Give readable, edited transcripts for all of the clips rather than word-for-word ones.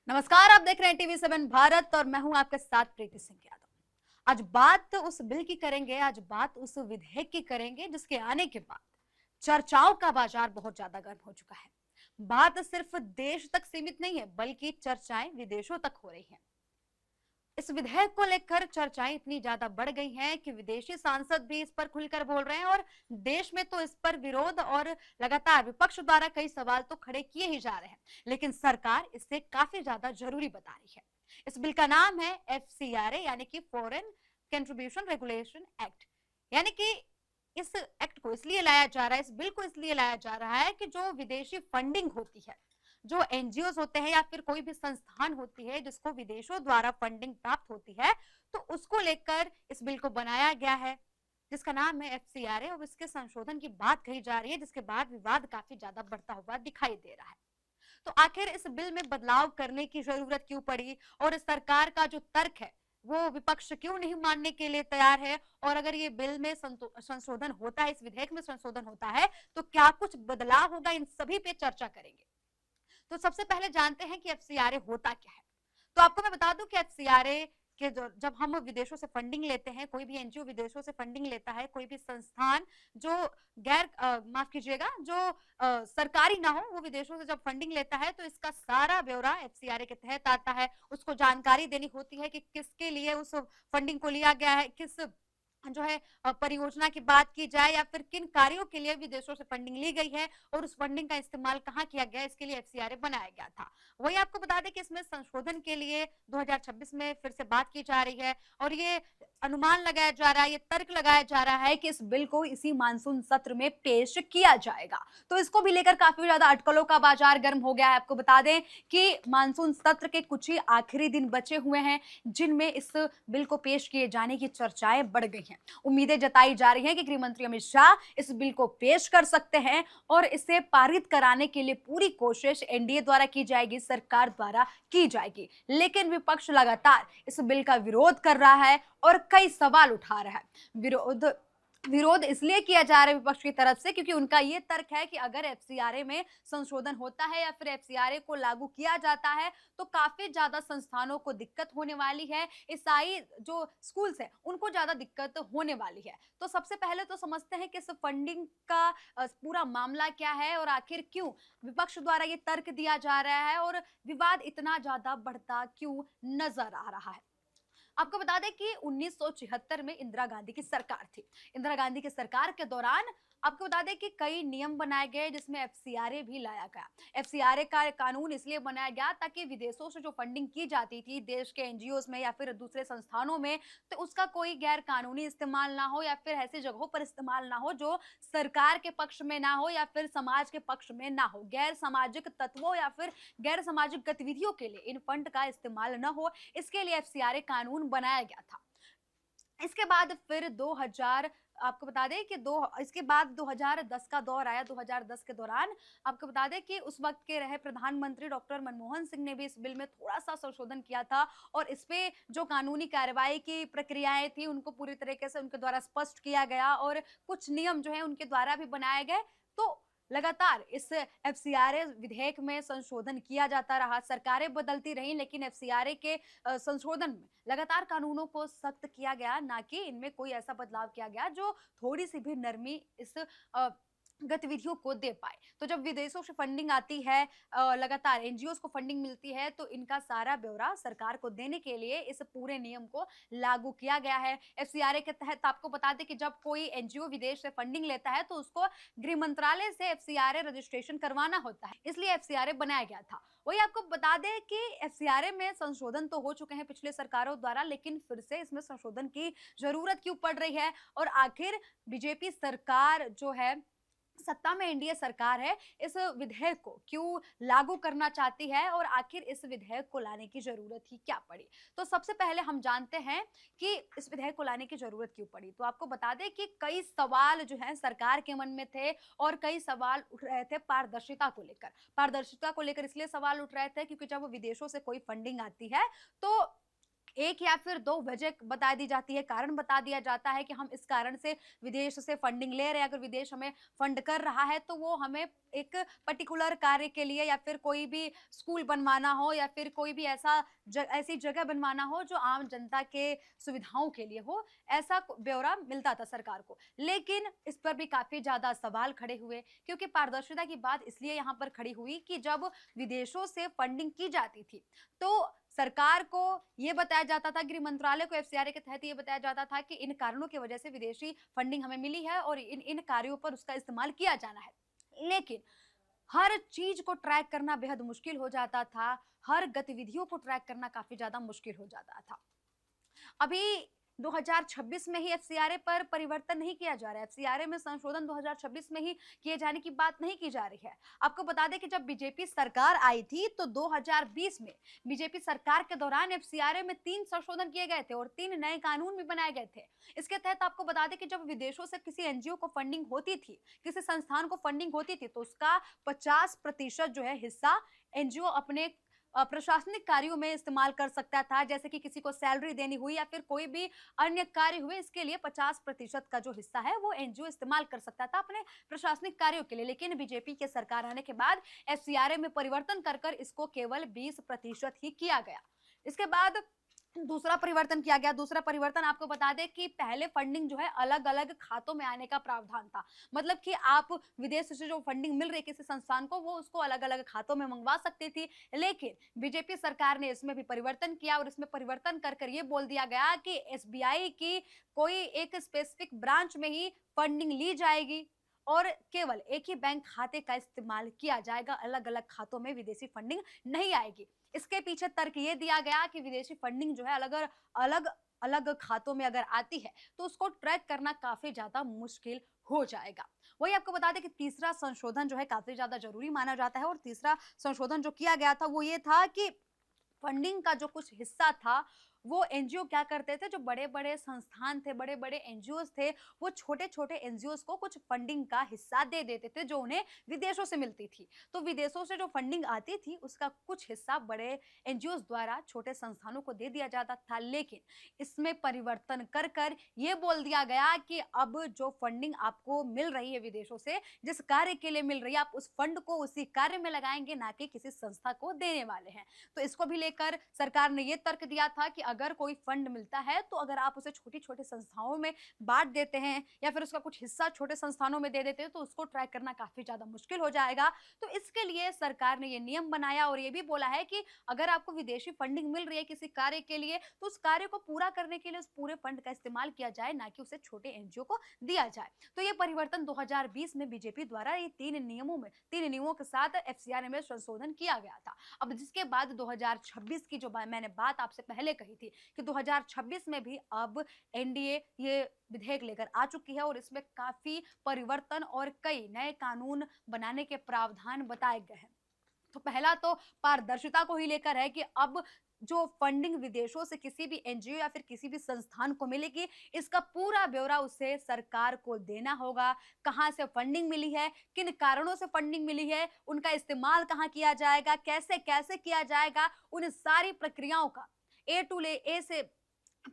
नमस्कार, आप देख रहे हैं टीवी 7 भारत और मैं हूं आपके साथ प्रीति सिंह यादव। आज बात उस बिल की करेंगे, आज बात उस विधेयक की करेंगे जिसके आने के बाद चर्चाओं का बाजार बहुत ज्यादा गर्म हो चुका है। बात सिर्फ देश तक सीमित नहीं है, बल्कि चर्चाएं विदेशों तक हो रही हैं। इस विधेयक को लेकर चर्चाएं इतनी ज्यादा बढ़ गई हैं कि विदेशी सांसद भी इस पर खुलकर बोल रहे हैं और देश में तो इस पर विरोध और लगातार विपक्ष द्वारा कई सवाल तो खड़े किए ही जा रहे हैं, लेकिन सरकार इसे काफी ज्यादा जरूरी बता रही है। इस बिल का नाम है FCRA यानी कि फॉरेन कंट्रीब्यूशन रेगुलेशन एक्ट। यानी कि इस एक्ट को इसलिए लाया जा रहा है, इस बिल को इसलिए लाया जा रहा है कि जो विदेशी फंडिंग होती है, जो NGOs होते हैं या फिर कोई भी संस्थान होती है जिसको विदेशों द्वारा फंडिंग प्राप्त होती है, तो उसको लेकर इस बिल को बनाया गया है जिसका नाम है FCRA और इसके संशोधन की बात कही जा रही है, जिसके बाद विवाद काफी ज्यादा बढ़ता हुआ दिखाई दे रहा है। तो आखिर इस बिल में बदलाव करने की जरूरत क्यों पड़ी और सरकार का जो तर्क है वो विपक्ष क्यों नहीं मानने के लिए तैयार है, और अगर ये बिल में संशोधन होता है, इस विधेयक में संशोधन होता है तो क्या कुछ बदलाव होगा, इन सभी पे चर्चा करेंगे। तो सबसे पहले जानते हैं कि FCRA होता क्या है। तो आपको मैं बता दूं कि FCRA के जब हम विदेशों से फंडिंग लेते हैं, कोई भी NGO विदेशों से फंडिंग लेता है, कोई भी संस्थान जो गैर माफ कीजिएगा जो सरकारी ना हो, वो विदेशों से जब फंडिंग लेता है तो इसका सारा ब्यौरा FCRA के तहत आता है। उसको जानकारी देनी होती है कि किसके लिए उस फंडिंग को लिया गया है, किस जो है परियोजना की बात की जाए या फिर किन कार्यों के लिए विदेशों से फंडिंग ली गई है और उस फंडिंग का इस्तेमाल कहाँ किया गया, इसके लिए FCRA बनाया गया था। वही आपको बता दें कि इसमें संशोधन के लिए 2026 में फिर से बात की जा रही है और ये अनुमान लगाया जा रहा है, ये तर्क लगाया जा रहा है कि इस बिल को इसी मानसून सत्र में पेश किया जाएगा। तो इसको भी लेकर काफी ज्यादा अटकलों का बाजार गर्म हो गया है। आपको बता दें कि मानसून सत्र के कुछ ही आखिरी दिन बचे हुए हैं जिनमें इस बिल को पेश किए जाने की चर्चाएं बढ़ गई हैं। उम्मीदें जताई जा रही हैं कि गृह मंत्री अमित शाह इस बिल को पेश कर सकते हैं और इसे पारित कराने के लिए पूरी कोशिश NDA द्वारा की जाएगी, सरकार द्वारा की जाएगी। लेकिन विपक्ष लगातार इस बिल का विरोध कर रहा है और कई सवाल उठा रहा है। विरोध विरोध इसलिए किया जा रहा है विपक्ष की तरफ से क्योंकि उनका ये तर्क है कि अगर FCRA में संशोधन होता है या फिर FCRA को लागू किया जाता है तो काफी ज्यादा संस्थानों को दिक्कत होने वाली है, ईसाई जो स्कूल्स है उनको ज्यादा दिक्कत होने वाली है। तो सबसे पहले तो समझते हैं कि इस फंडिंग का पूरा मामला क्या है और आखिर क्यों विपक्ष द्वारा ये तर्क दिया जा रहा है और विवाद इतना ज्यादा बढ़ता क्यों नजर आ रहा है। आपको बता दें कि 1976 में इंदिरा गांधी की सरकार थी। इंदिरा गांधी की सरकार के दौरान आपको बता दें कि कई नियम बनाए गए जिसमें FCRA भी लाया गया। FCRA का कानून इसलिए बनाया गया ताकि विदेशों से जो फंडिंग की जाती थी देश के NGOs में या फिर दूसरे संस्थानों में, तो उसका कोई गैर कानूनी इस्तेमाल ना हो या फिर ऐसी जगहों पर इस्तेमाल ना हो जो सरकार के पक्ष में ना हो या फिर समाज के पक्ष में ना हो। गैर सामाजिक तत्वों या फिर गैर सामाजिक गतिविधियों के लिए इन फंड का इस्तेमाल न हो, इसके लिए FCRA कानून बनाया गया था। इसके बाद फिर 2000 आपको बता दें कि इसके बाद 2010 का दौर आया। 2010 के दौरान आपको बता दें कि उस वक्त के रहे प्रधानमंत्री डॉक्टर मनमोहन सिंह ने भी इस बिल में थोड़ा सा संशोधन किया था और इस पे जो कानूनी कार्रवाई की प्रक्रियाएं थी उनको पूरी तरीके से उनके द्वारा स्पष्ट किया गया और कुछ नियम जो है उनके द्वारा भी बनाए गए। तो लगातार इस FCRA विधेयक में संशोधन किया जाता रहा, सरकारें बदलती रही, लेकिन FCRA के संशोधन में लगातार कानूनों को सख्त किया गया, ना कि इनमें कोई ऐसा बदलाव किया गया जो थोड़ी सी भी नरमी इस गतिविधियों को दे पाए। तो जब विदेशों से फंडिंग आती है, लगातार NGOs को फंडिंग मिलती है, तो इनका सारा ब्यौरा सरकार को देने के लिए इस पूरे नियम को लागू किया गया है। FCRA के तहत आपको बता दें कि जब कोई NGO विदेश से फंडिंग लेता है तो उसको गृह मंत्रालय से FCRA रजिस्ट्रेशन करवाना होता है, इसलिए FCRA बनाया गया था। वही आपको बता दें कि FCRA में संशोधन तो हो चुके हैं पिछले सरकारों द्वारा, लेकिन फिर से इसमें संशोधन की जरूरत क्यों पड़ रही है और आखिर बीजेपी सरकार जो है, सत्ता में NDA सरकार है, इस विधेयक को क्यों लागू करना चाहती है और आखिर इस विधेयक को लाने की जरूरत ही क्या पड़ी। तो सबसे पहले हम जानते हैं कि इस विधेयक को लाने की जरूरत क्यों पड़ी। तो आपको बता दें कि कई सवाल जो है सरकार के मन में थे और कई सवाल उठ रहे थे पारदर्शिता को लेकर। पारदर्शिता को लेकर इसलिए सवाल उठ रहे थे क्योंकि जब विदेशों से कोई फंडिंग आती है तो एक या फिर 2 वजह बता दी जाती है, कारण बता दिया जाता है कि हम इस कारण से विदेश से फंडिंग ले रहे हैं। अगर विदेश हमें फंड कर रहा है तो वो हमें एक पर्टिकुलर कार्य के लिए या फिर कोई भी स्कूल बनवाना हो या फिर कोई भी ऐसी जगह बनवाना हो जो आम जनता के सुविधाओं के लिए हो, ऐसा ब्यौरा मिलता था सरकार को। लेकिन इस पर भी काफ़ी ज़्यादा सवाल खड़े हुए, क्योंकि पारदर्शिता की बात इसलिए यहाँ पर खड़ी हुई कि जब विदेशों से फंडिंग की जाती थी, तो सरकार को ये बताया जाता था, गृह मंत्रालय को एफसीआरए के तहत ये बताया जाता था कि इन कारणों की वजह से विदेशी फंडिंग हमें मिली है और इन इन कार्यों पर उसका इस्तेमाल किया जाना है। लेकिन हर चीज को ट्रैक करना बेहद मुश्किल हो जाता था, हर गतिविधियों को ट्रैक करना काफी ज्यादा मुश्किल हो जाता था। अभी 2026 में ही एफसीआरए पर परिवर्तन नहीं किया जा रहा है। एफसीआरए में संशोधन 2026 में ही किए जाने की बात नहीं की जा रही है। आपको बता दें कि जब बीजेपी सरकार आई थी तो 2020 में बीजेपी सरकार के दौरान एफसीआरए में 3 संशोधन किए गए थे और 3 नए कानून भी बनाए गए थे। इसके तहत आपको बता दें कि जब विदेशों से किसी एनजीओ को फंडिंग होती थी, किसी संस्थान को फंडिंग होती थी, तो उसका 50% जो है हिस्सा एनजीओ अपने प्रशासनिक कार्यों में इस्तेमाल कर सकता था, जैसे कि किसी को सैलरी देनी हुई या फिर कोई भी अन्य कार्य हुए, इसके लिए 50% का जो हिस्सा है वो एनजीओ इस्तेमाल कर सकता था अपने प्रशासनिक कार्यों के लिए। लेकिन बीजेपी के सरकार आने के बाद एफसीआरए में परिवर्तन कर कर इसको केवल 20% ही किया गया। इसके बाद दूसरा परिवर्तन किया गया। दूसरा परिवर्तन आपको बता दें कि पहले फंडिंग जो है अलग अलग खातों में आने का प्रावधान था। मतलब कि आप विदेश से जो फंडिंग मिल रही है किसी संस्थान को, वो उसको अलग अलग खातों में मंगवा सकती थी। लेकिन बीजेपी सरकार ने इसमें भी परिवर्तन किया और इसमें परिवर्तन कर कर ये बोल दिया गया कि एसबीआई की कोई एक स्पेसिफिक ब्रांच में ही फंडिंग ली जाएगी और केवल एक ही बैंक खाते का इस्तेमाल किया जाएगा, अलग अलग खातों में विदेशी फंडिंग नहीं आएगी। इसके पीछे तर्क ये दिया गया कि विदेशी फंडिंग जो है अलग अलग खातों में अगर आती है तो उसको ट्रैक करना काफी ज्यादा मुश्किल हो जाएगा। वही आपको बता दें कि तीसरा संशोधन जो है काफी ज्यादा जरूरी माना जाता है और तीसरा संशोधन जो किया गया था वो ये था कि फंडिंग का जो कुछ हिस्सा था वो एनजीओ क्या करते थे, जो बड़े बड़े संस्थान थे, बड़े बड़े एनजीओ थे, वो छोटे छोटे एनजीओ को कुछ फंडिंग का हिस्सा दे देते थे जो उन्हें विदेशों से मिलती थी। तो विदेशों से जो फंडिंग आती थी उसका कुछ हिस्सा बड़े एनजीओ द्वारा छोटे संस्थानों को दे दिया जाता था। लेकिन इसमें परिवर्तन कर कर ये बोल दिया गया कि अब जो फंडिंग आपको मिल रही है विदेशों से, जिस कार्य के लिए मिल रही है, आप उस फंड को उसी कार्य में लगाएंगे, ना कि किसी संस्था को देने वाले हैं। तो इसको भी लेकर सरकार ने यह तर्क दिया था कि अगर कोई फंड मिलता है तो अगर आप उसे छोटी छोटी संस्थाओं में बांट देते हैं या फिर उसका कुछ हिस्सा छोटे संस्थानों में दे देते हैं तो उसको ट्रैक करना काफी ज्यादा मुश्किल हो जाएगा। तो इसके लिए सरकार ने ये नियम बनाया और ये भी बोला है कि अगर आपको विदेशी फंडिंग मिल रही है किसी कार्य के लिए तो उस कार्य को पूरा करने के लिए उस पूरे फंड का इस्तेमाल किया जाए, ना कि उसे छोटे एनजीओ को दिया जाए। तो ये परिवर्तन 2020 में बीजेपी द्वारा ये 3 नियमों के साथ एफसीआरए में संशोधन किया गया था। अब जिसके बाद 2026 की जो मैंने बात आपसे पहले कही थी कि 2026 में भी अब एनडीए ये विधेयक लेकर आ चुकी है और इसमें काफी परिवर्तन और कई नए कानून बनाने के प्रावधान बताए गए हैं। तो पहला तो पारदर्शिता को ही लेकर है कि अब जो फंडिंग विदेशों से किसी भी एनजीओ या फिर किसी भी संस्थान को मिलेगी, इसका पूरा ब्यौरा उसे सरकार को देना होगा। कहां से फंडिंग मिली है, किन कारणों से फंडिंग मिली है, उनका इस्तेमाल कहां किया जाएगा, कैसे कैसे किया जाएगा, उन सारी प्रक्रियाओं का ए से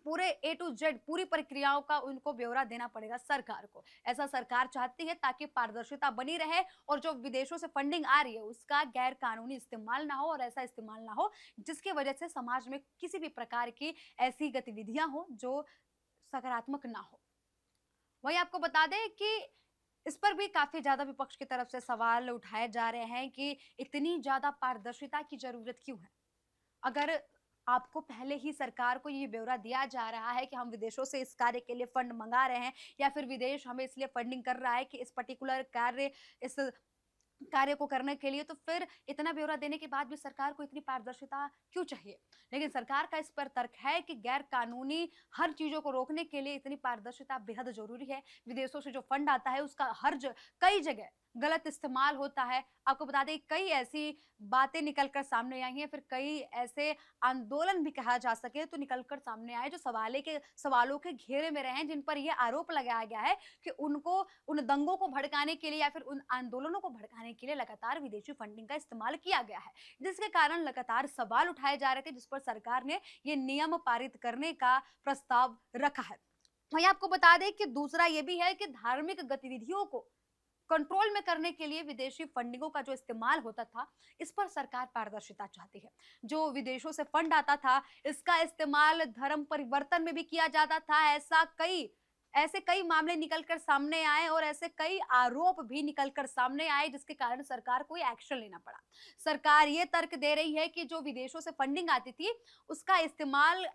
पूरे ए टू जेड पूरी प्रक्रियाओं का उनको ब्यौरा देना पड़ेगा सरकार को। ऐसा सरकार चाहती है ताकि पारदर्शिता बनी रहे और जो विदेशों से फंडिंग आ रही है उसका गैर कानूनी इस्तेमाल ना हो और ऐसा इस्तेमाल ना हो जिसकी वजह से समाज में किसी भी प्रकार की ऐसी गतिविधियां हो जो सकारात्मक ना हो। वही आपको बता दें कि इस पर भी काफी ज्यादा विपक्ष की तरफ से सवाल उठाए जा रहे हैं कि इतनी ज्यादा पारदर्शिता की जरूरत क्यों है। अगर आपको पहले ही सरकार को ये ब्यौरा दिया जा रहा है कि हम विदेशों से इस कार्य के लिए फंड मंगा रहे हैं या फिर विदेश हमें इसलिए फंडिंग कर रहा है कि इस पर्टिकुलर इस कार्य को करने के लिए, तो फिर इतना ब्यौरा देने के बाद भी सरकार को इतनी पारदर्शिता क्यों चाहिए। लेकिन सरकार का इस पर तर्क है कि गैर कानूनी हर चीजों को रोकने के लिए इतनी पारदर्शिता बेहद जरूरी है। विदेशों से जो फंड आता है उसका कई जगह गलत इस्तेमाल होता है। आपको बता दें कई ऐसी बातें निकल कर सामने आई हैं, फिर कई ऐसे आंदोलन भी कहा जा सके तो निकल कर सामने आए जो सवालों के घेरे में रहे हैं, जिन पर ये आरोप लगाया गया है कि उनको उन दंगों को भड़काने के लिए या फिर उन आंदोलनों को भड़काने के लिए लगातार विदेशी फंडिंग का इस्तेमाल किया गया है, जिसके कारण लगातार सवाल उठाए जा रहे थे, जिस पर सरकार ने ये नियम पारित करने का प्रस्ताव रखा है। वहीं आपको बता दें कि दूसरा ये भी है कि धार्मिक गतिविधियों को कंट्रोल में करने के लिए विदेशी फंडिंगों का जो इस्तेमाल होता था, इस पर सरकार पारदर्शिता चाहती है। जो विदेशों से फंड आता था, इसका इस्तेमाल धर्म परिवर्तन में भी किया जाता था। ऐसे कई मामले निकल कर सामने आए और ऐसे कई आरोप भी निकल कर सामने आए, जिसके कारण सरकार को एक्शन लेना पड़ा। सरकार ये तर्क दे रही है कि जो विदेशों से फंडिंग आती थी, उसका इस्तेमाल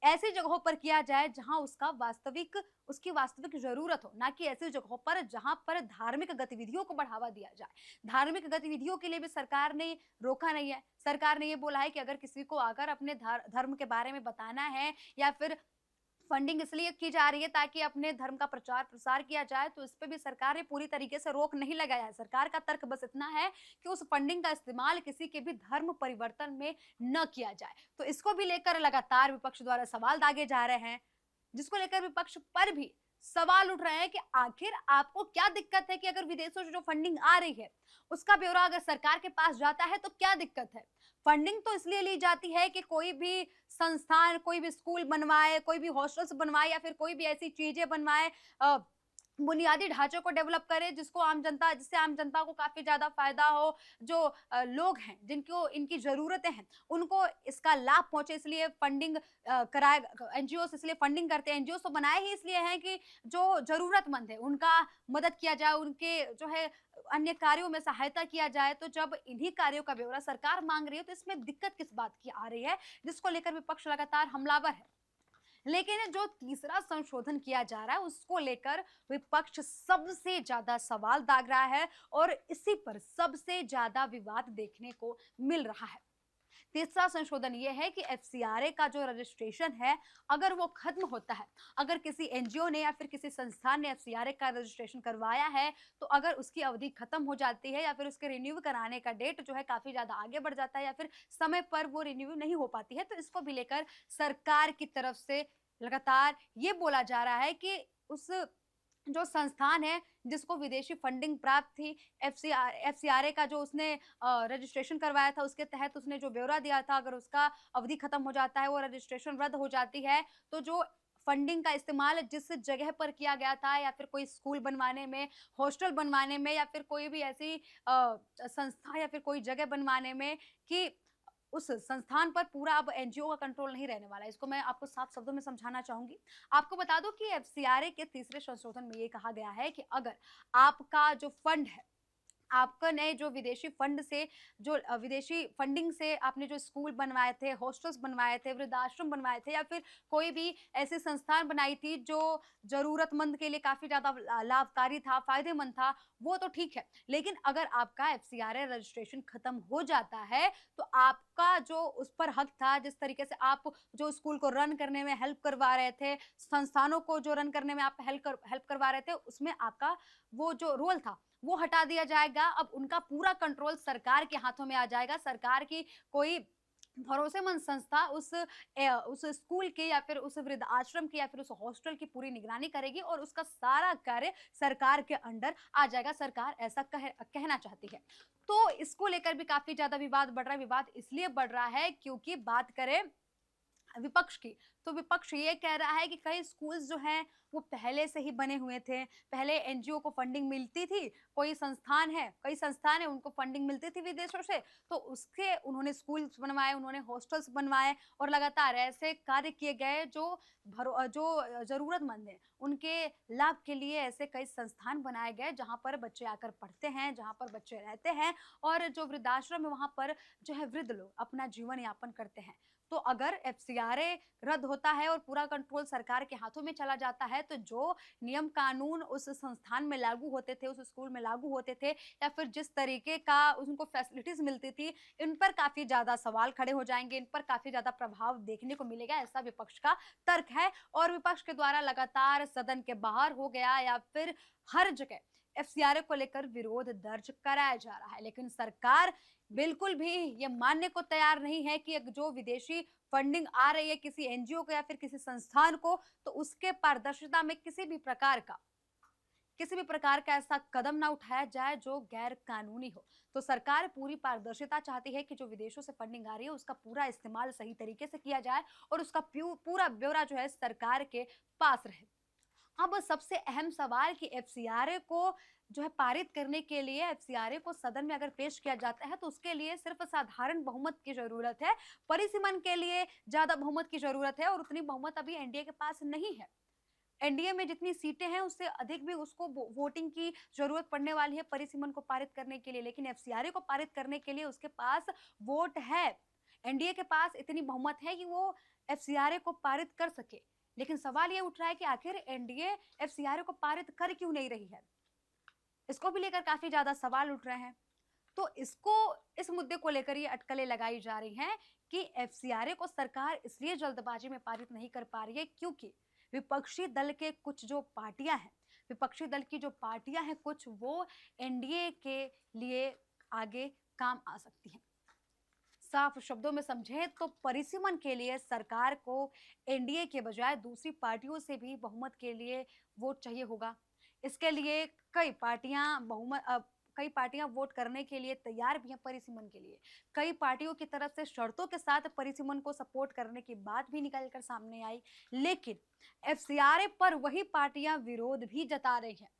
ऐसी जगहों पर किया जाए जहां उसकी वास्तविक जरूरत हो, ना कि ऐसी जगहों पर जहां पर धार्मिक गतिविधियों को बढ़ावा दिया जाए। धार्मिक गतिविधियों के लिए भी सरकार ने रोका नहीं है। सरकार ने ये बोला है कि अगर किसी को आकर अपने धर्म के बारे में बताना है या फिर फंडिंग इसलिए की जा रही है ताकि अपने धर्म का प्रचार प्रसार किया जाए, तो इस पे भी सरकार ने पूरी तरीके से रोक नहीं लगाया है। सरकार का तर्क बस इतना है कि उस फंडिंग का इस्तेमाल किसी के भी धर्म परिवर्तन में न किया जाए। तो इसको भी लेकर लगातार विपक्ष द्वारा सवाल दागे जा रहे हैं, जिसको लेकर विपक्ष पर भी सवाल उठ रहे हैं कि आखिर आपको क्या दिक्कत है कि अगर विदेशों से जो फंडिंग आ रही है उसका ब्यौरा अगर सरकार के पास जाता है तो क्या दिक्कत है। फंडिंग तो इसलिए ली जाती है कि कोई भी संस्थान, कोई भी स्कूल बनवाए, कोई भी हॉस्टल्स बनवाए या फिर कोई भी ऐसी चीजें बनवाए, बुनियादी ढांचे को डेवलप करे जिससे आम जनता को काफी ज्यादा फायदा हो। जो लोग हैं जिनको इनकी जरूरतें हैं उनको इसका लाभ पहुंचे, इसलिए फंडिंग कराए। एनजीओ इसलिए फंडिंग करते हैं। एनजीओ तो बनाए ही इसलिए हैं कि जो जरूरतमंद है उनका मदद किया जाए, उनके जो है अन्य कार्यों में सहायता किया जाए। तो जब इन्हीं कार्यों का ब्यौरा सरकार मांग रही है तो इसमें दिक्कत किस बात की आ रही है, जिसको लेकर विपक्ष लगातार हमलावर है। लेकिन जो तीसरा संशोधन किया जा रहा है उसको लेकर विपक्ष सबसे ज्यादा सवाल दाग रहा है और इसी पर सबसे ज्यादा विवाद देखने को मिल रहा है। तीसरा संशोधन यह है कि एफसीआरए का जो रजिस्ट्रेशन है, अगर वो खत्म होता है, अगर किसी एनजीओ ने या फिर किसी संस्थान ने एफसीआरए का रजिस्ट्रेशन करवाया है, तो अगर उसकी अवधि खत्म हो जाती है या फिर उसके रिन्यू कराने का डेट जो है काफी ज्यादा आगे बढ़ जाता है या फिर समय पर वो रिन्यू नहीं हो पाती है, तो इसको भी लेकर सरकार की तरफ से लगातार ये बोला जा रहा है कि उस जो संस्थान है जिसको विदेशी फंडिंग प्राप्त थी, एफसीआरए का जो उसने रजिस्ट्रेशन करवाया था उसके तहत उसने जो ब्यौरा दिया था, अगर उसका अवधि खत्म हो जाता है, वो रजिस्ट्रेशन रद्द हो जाती है, तो जो फंडिंग का इस्तेमाल जिस जगह पर किया गया था या फिर कोई स्कूल बनवाने में, हॉस्टल बनवाने में या फिर कोई भी ऐसी संस्था या फिर कोई जगह बनवाने में, कि उस संस्थान पर पूरा अब एनजीओ का कंट्रोल नहीं रहने वाला है। इसको मैं आपको साफ शब्दों में समझाना चाहूंगी। आपको बता दूं कि एफसीआरए के तीसरे संशोधन में ये कहा गया है कि अगर आपका जो फंड है, आपका ने जो विदेशी फंड से जो विदेशी फंडिंग से आपने जो स्कूल बनवाए थे, हॉस्टल्स बनवाए थे, वृद्धाश्रम बनवाए थे या फिर कोई भी ऐसी संस्थान बनाई थी जो जरूरतमंद के लिए काफी ज्यादा लाभकारी था, फायदेमंद था, वो तो ठीक है। लेकिन अगर आपका एफसीआरए रजिस्ट्रेशन खत्म हो जाता है तो आपका जो उस पर हक था, जिस तरीके से आप जो स्कूल को रन करने में हेल्प करवा रहे थे, संस्थानों को जो रन करने में आप हेल्प करवा रहे थे, उसमें आपका वो जो रोल था वो हटा दिया जाएगा। अब उनका पूरा कंट्रोल सरकार के हाथों में आ जाएगा। सरकार की कोई भरोसेमंद संस्था उस स्कूल की या फिर उस वृद्ध आश्रम की या फिर उस हॉस्टल की पूरी निगरानी करेगी और उसका सारा कार्य सरकार के अंडर आ जाएगा। सरकार ऐसा कहना चाहती है। तो इसको लेकर भी काफी ज्यादा विवाद बढ़ रहा है। विवाद इसलिए बढ़ रहा है क्योंकि बात करें विपक्ष की, तो विपक्ष ये कह रहा है कि कई स्कूल्स जो हैं वो पहले से ही बने हुए थे, पहले एनजीओ को फंडिंग मिलती थी, कई संस्थान है उनको फंडिंग मिलती थी विदेशों से, तो उसके उन्होंने स्कूल्स बनवाए, उन्होंने हॉस्टल्स बनवाए और लगातार ऐसे कार्य किए गए जो जरूरतमंद है उनके लाभ के लिए। ऐसे कई संस्थान बनाए गए जहां पर बच्चे आकर पढ़ते हैं, जहां पर बच्चे रहते हैं और जो वृद्धाश्रम है वहां पर जो है वृद्ध लोग अपना जीवन यापन करते हैं। तो अगर एफसीआरए रद्द होता है और पूरा कंट्रोल सरकार के हाथों में चला जाता है, तो जो नियम कानून उस संस्थान में लागू होते थे, उस स्कूल में लागू होते थे या फिर जिस तरीके का उनको फैसिलिटीज मिलती थी, इन पर काफी ज्यादा सवाल खड़े हो जाएंगे, इन पर काफी ज्यादा प्रभाव देखने को मिलेगा, ऐसा विपक्ष का तर्क है। और विपक्ष के द्वारा लगातार सदन के बाहर हो गया या फिर हर जगह एफसीआरए को लेकर विरोध दर्ज कराया जा रहा है। लेकिन सरकार बिल्कुल भी ये मानने को तैयार नहीं है कि जो विदेशी फंडिंग आ रही है किसी एनजीओ को या फिर किसी संस्थान को, तो उसके पारदर्शिता में किसी भी प्रकार का ऐसा कदम ना उठाया जाए जो गैर कानूनी हो। तो सरकार पूरी पारदर्शिता चाहती है कि जो विदेशों से फंडिंग आ रही है उसका पूरा इस्तेमाल सही तरीके से किया जाए और उसका पूरा ब्यौरा जो है सरकार के पास रहे। अब सबसे अहम सवाल कि एफसीआरए को जो है पारित करने के लिए, एफसीआरए को सदन में अगर पेश किया जाता है तो उसके लिए सिर्फ साधारण बहुमत की जरूरत है, परिसीमन के लिए ज्यादा बहुमत की जरूरत है और उतनी बहुमत अभी एनडीए के पास नहीं है। एनडीए में जितनी सीटें हैं उससे अधिक भी उसको वोटिंग की जरूरत पड़ने वाली है परिसीमन को पारित करने के लिए, लेकिन एफसीआरए को पारित करने के लिए उसके पास वोट है। एनडीए के पास इतनी बहुमत है कि वो एफसीआरए को पारित कर सके। लेकिन सवाल ये उठ रहा है कि आखिर एनडीए एफसीआरए को पारित कर क्यों नहीं रही है, इसको भी लेकर काफी ज्यादा सवाल उठ रहे हैं। तो इस मुद्दे को लेकर ये अटकलें लगाई जा रही हैं कि एफसीआरए को सरकार इसलिए जल्दबाजी में पारित नहीं कर पा रही है क्योंकि विपक्षी दल की जो पार्टियां हैं कुछ, वो एनडीए के लिए आगे काम आ सकती हैं। साफ शब्दों में समझे तो परिसीमन के लिए सरकार को एनडीए के बजाय दूसरी पार्टियों से भी बहुमत के लिए वोट चाहिए होगा। इसके लिए कई पार्टियां वोट करने के लिए तैयार भी हैं परिसीमन के लिए। कई पार्टियों की तरफ से शर्तों के साथ परिसीमन को सपोर्ट करने की बात भी निकल कर सामने आई, लेकिन एफसीआरए पर वही पार्टियां विरोध भी जता रही हैं।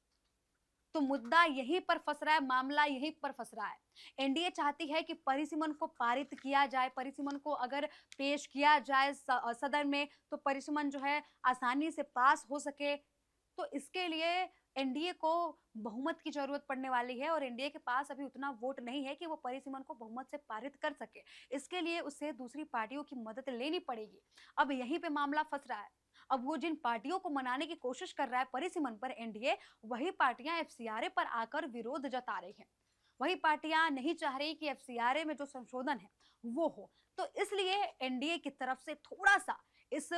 तो मुद्दा यहीं पर फंस रहा है, मामला यहीं पर फंस रहा है। एनडीए चाहती है कि परिसीमन को पारित किया जाए, परिसीमन को अगर पेश किया जाए सदन में तो परिसीमन जो है आसानी से पास हो सके। तो इसके लिए एनडीए को बहुमत की जरूरत पड़ने वाली है और एनडीए के पास अभी उतना वोट नहीं है कि वो परिसीमन को बहुमत से पारित कर सके। इसके लिए उसे दूसरी पार्टियों की मदद लेनी पड़ेगी। अब यहीं पे मामला फंस रहा है। अब वो जिन पार्टियों को मनाने की कोशिश कर रहा है परिसीमन पर एनडीए, वही पार्टियां एफसीआरए पर आकर विरोध जता रही हैं। वही पार्टियां नहीं चाह रही कि एफसीआरए में जो संशोधन है वो हो। तो इसलिए एनडीए की तरफ से थोड़ा सा इस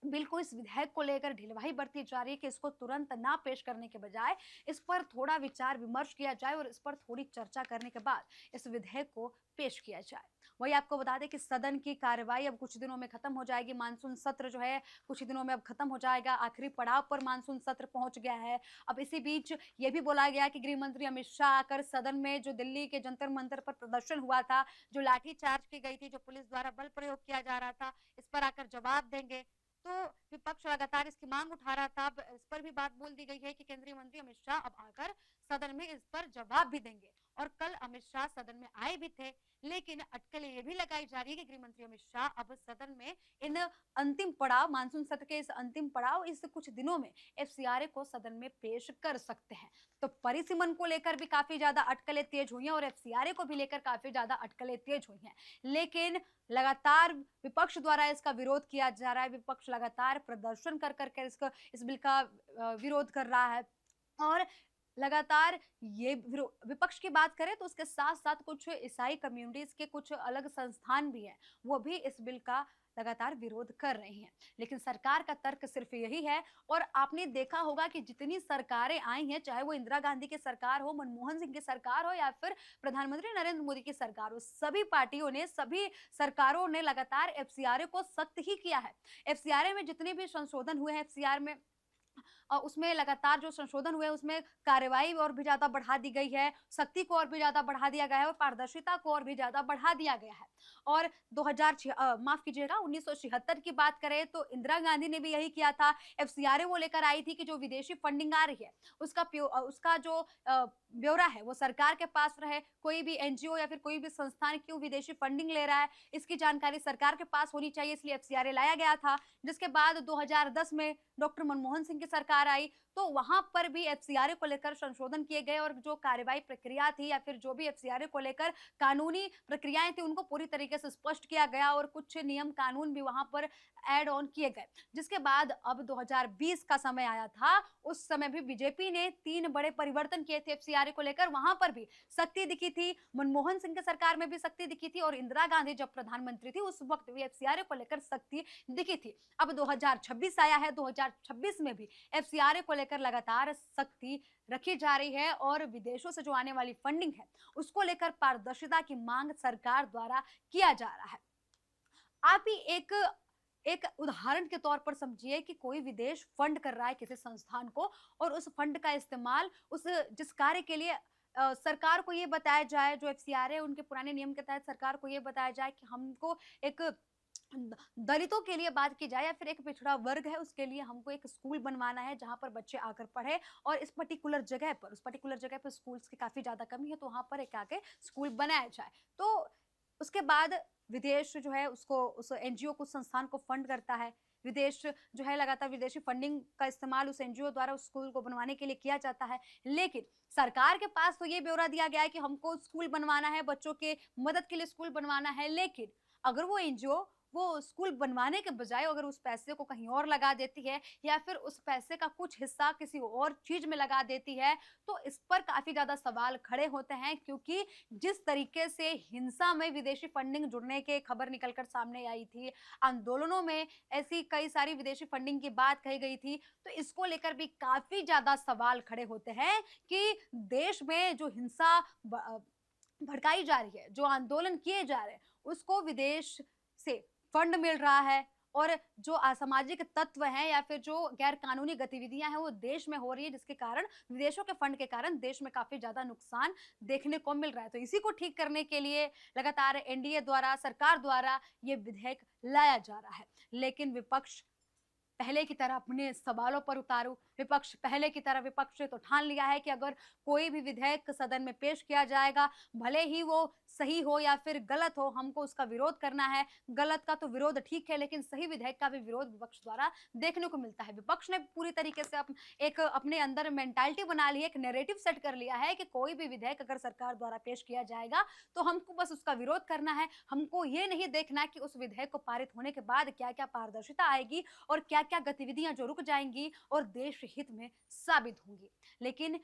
इस विधेयक को लेकर ढिलवाई बरती जा रही है कि इसको तुरंत ना पेश करने के बजाय इस पर थोड़ा विचार विमर्श किया जाए और इस पर थोड़ी चर्चा करने के बाद इस विधेयक को पेश किया जाए। वही आपको बता दें कि सदन की कार्रवाई अब कुछ दिनों में खत्म हो जाएगी। मानसून सत्र जो है कुछ दिनों में अब खत्म हो जाएगा, आखिरी पड़ाव पर मानसून सत्र पहुंच गया है। अब इसी बीच ये भी बोला गया कि गृह मंत्री अमित शाह आकर सदन में जो दिल्ली के जंतर मंतर पर प्रदर्शन हुआ था, जो लाठीचार्ज की गई थी, जो पुलिस द्वारा बल प्रयोग किया जा रहा था, इस पर आकर जवाब देंगे। तो विपक्ष लगातार इसकी मांग उठा रहा था। अब इस पर भी बात बोल दी गई है कि केंद्रीय मंत्री अमित शाह अब आकर सदन में इस पर जवाब भी देंगे। और कल अमित शाह सदन में आए भी थे, लेकिन अटकलें ये भी लगाई जा रही है कि गृह मंत्री अमित शाह अब सदन में इन अंतिम पड़ाव, मानसून सत्र के इस अंतिम पड़ाव, इस कुछ दिनों में एफसीआरए को सदन में पेश कर सकते हैं। तो परिसीमन को लेकर भी काफी ज्यादा अटकलें तेज हुई हैं और एफसीआरए को भी लेकर काफी ज्यादा अटकलें तेज हुई हैं। लेकिन लगातार विपक्ष द्वारा इसका विरोध किया जा रहा है। विपक्ष लगातार प्रदर्शन कर करके इस बिल का विरोध कर रहा है और लगातार ये विपक्ष की बात करें तो उसके साथ साथ कुछ ईसाई कम्युनिटीज के कुछ अलग संस्थान भी हैं, वो भी इस बिल का लगातार विरोध कर रही हैं। लेकिन सरकार का तर्क सिर्फ यही है। और आपने देखा होगा कि जितनी सरकारें आई हैं, चाहे वो इंदिरा गांधी की सरकार हो, मनमोहन सिंह की सरकार हो या फिर प्रधानमंत्री नरेंद्र मोदी की सरकार हो, सभी सरकारों ने लगातार एफसीआरए को सख्त ही किया है। एफसीआरए में जितने भी संशोधन हुए हैं, एफसीआर में उसमें लगातार जो संशोधन हुए उसमें कार्रवाई और भी ज्यादा बढ़ा दी गई है, सख्ती को और भी ज्यादा बढ़ा दिया गया है और पारदर्शिता को और भी ज्यादा बढ़ा दिया गया है। और 1976 की बात करें तो इंदिरा गांधी ने भी यही किया था। एफसीआरए वो लेकर आई थी कि जो विदेशी फंडिंग आ रही है उसका जो ब्यौरा है वो सरकार के पास रहे। कोई भी एनजीओ या फिर कोई भी संस्थान क्यों विदेशी फंडिंग ले रहा है, इसकी जानकारी सरकार के पास होनी चाहिए, इसलिए एफसीआरए लाया गया था। जिसके बाद 2010 में डॉक्टर मनमोहन सिंह की सरकार आई तो वहां पर भी एफसीआरए को लेकर संशोधन किए गए और जो कार्रवाई प्रक्रिया थी या फिर जो भी एफसीआरए को लेकर कानूनी प्रक्रियाएं थी उनको पूरी तरीके से स्पष्ट किया गया और कुछ नियम कानून भी वहां पर ऐड ऑन किए गए। जिसके बाद अब 2020 का समय आया था, उस समय भी बीजेपी ने 3 बड़े परिवर्तन किए थे एफसीआरए को लेकर। वहां पर भी सख्ती दिखी थी, मनमोहन सिंह की सरकार में भी सख्ती दिखी थी और इंदिरा गांधी जब प्रधानमंत्री थी उस वक्त भी एफसीआरए को लेकर सख्ती दिखी थी। अब 2026 आया है, 2026 में भी एफसीआरए को लेकर लगातार सख्ती रखी जा रही है और विदेशों से जो आने वाली फंडिंग है उसको लेकर पारदर्शिता की मांग सरकार द्वारा किया जा रहा है। आप ही एक एक उदाहरण के तौर पर समझिए कि कोई विदेश फंड कर रहा है किसी संस्थान को और उस फंड का इस्तेमाल उस जिस कार्य के लिए सरकार को ये बताया जाए, जो एफसीआरए उनके पुराने नियम के तहत सरकार को ये बताया जाए कि हमको एक दलितों के लिए बात की जाए या फिर एक पिछड़ा वर्ग है उसके लिए हमको एक स्कूल बनवाना है जहां पर बच्चे आकर पढ़े और इस पर्टिकुलर जगह पर स्कूल्स की काफी ज्यादा कमी है तो वहां पर एक आके स्कूल बनाया जाए। तो उसके बाद विदेश जो है उसको उस एनजीओ को, संस्थान को फंड करता है। विदेश जो है लगातार विदेशी फंडिंग का इस्तेमाल उस एनजीओ द्वारा उस स्कूल को बनवाने के लिए किया जाता है। लेकिन सरकार के पास तो ये ब्यौरा दिया गया है कि हमको स्कूल बनवाना है, बच्चों के मदद के लिए स्कूल बनवाना है, लेकिन अगर वो एनजीओ वो स्कूल बनवाने के बजाय अगर उस पैसे को कहीं और लगा देती है या फिर उस पैसे का कुछ हिस्सा किसी और चीज में लगा देती है तो इस पर काफी ज्यादा सवाल खड़े होते हैं, क्योंकि जिस तरीके से हिंसा में विदेशी फंडिंग जुड़ने के खबर निकलकर सामने आई थी, आंदोलनों में ऐसी कई सारी विदेशी फंडिंग की बात कही गई थी, तो इसको लेकर भी काफी ज्यादा सवाल खड़े होते हैं कि देश में जो हिंसा भड़काई जा रही है, जो आंदोलन किए जा रहे हैं, उसको विदेश से फंड मिल रहा है और जो असामाजिक तत्व हैं या फिर जो गैर कानूनी गतिविधियां हैं वो देश में हो रही है, जिसके कारण विदेशों के फंड के कारण देश में काफी ज्यादा नुकसान देखने को मिल रहा है। तो इसी को ठीक करने के लिए लगातार एनडीए द्वारा, सरकार द्वारा ये विधेयक लाया जा रहा है। लेकिन विपक्ष पहले की तरह अपने सवालों पर उतारू, विपक्ष पहले की तरह विपक्ष ने तो ठान लिया है कि अगर कोई भी विधेयक सदन में पेश किया जाएगा, भले ही वो सही हो या फिर गलत हो, हमको उसका विरोध करना है। गलत का तो विरोध ठीक है, लेकिन सही विधेयक का भी विरोध विपक्ष द्वारा देखने को मिलता है। विपक्ष ने पूरी तरीके से एक अपने अंदर मेंटालिटी बना ली है, एक नैरेटिव सेट कर लिया है कि कोई भी विधेयक अगर सरकार द्वारा पेश किया जाएगा तो हमको बस उसका विरोध करना है। हमको ये नहीं देखना कि उस विधेयक को पारित होने के बाद क्या क्या पारदर्शिता आएगी और क्या क्या गतिविधियां जो रुक जाएंगी और देश हित में साबित होंगी। लेकिन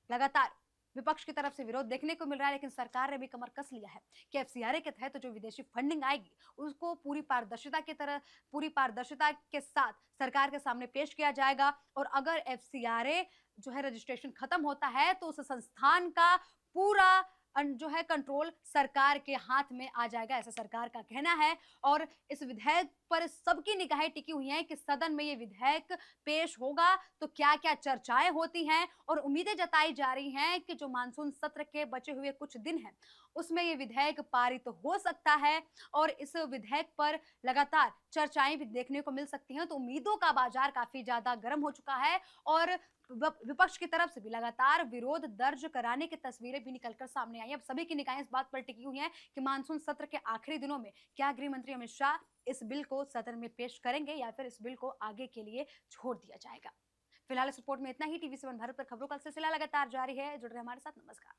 लगातार विपक्ष की तरफ से विरोध देखने को मिल रहा है, लेकिन सरकार ने भी कमर कस लिया है कि एफसीआरए के तहत जो विदेशी फंडिंग आएगी उसको पूरी पारदर्शिता के साथ सरकार के सामने पेश किया जाएगा। और अगर एफसीआरए जो है रजिस्ट्रेशन खत्म होता है तो उस संस्थान का पूरा जो है कंट्रोल सरकार के हाथ में आ जाएगा, ऐसा सरकार का कहना है। और इस विधेयक पर सबकी निगाहें टिकी हुई हैं कि सदन में ये विधेयक पेश होगा तो क्या क्या चर्चाएं होती हैं और उम्मीदें जताई जा रही हैं कि जो मानसून सत्र के बचे हुए कुछ दिन हैं उसमें ये विधेयक पारित हो सकता है और इस विधेयक पर लगातार चर्चाएं भी देखने को मिल सकती हैं। तो उम्मीदों का बाजार काफी ज्यादा गर्म हो चुका है और विपक्ष की तरफ से भी लगातार विरोध दर्ज कराने की तस्वीरें भी निकलकर सामने आई। अब सभी की निगाहें इस बात पर टिकी हुई हैं कि मानसून सत्र के आखिरी दिनों में क्या गृह मंत्री अमित शाह इस बिल को सदन में पेश करेंगे या फिर इस बिल को आगे के लिए छोड़ दिया जाएगा। फिलहाल इस रिपोर्ट में इतना ही। टीवी 7 भारत पर खबरों का सिलसिला लगातार जारी है, जुड़ रहे हमारे साथ। नमस्कार।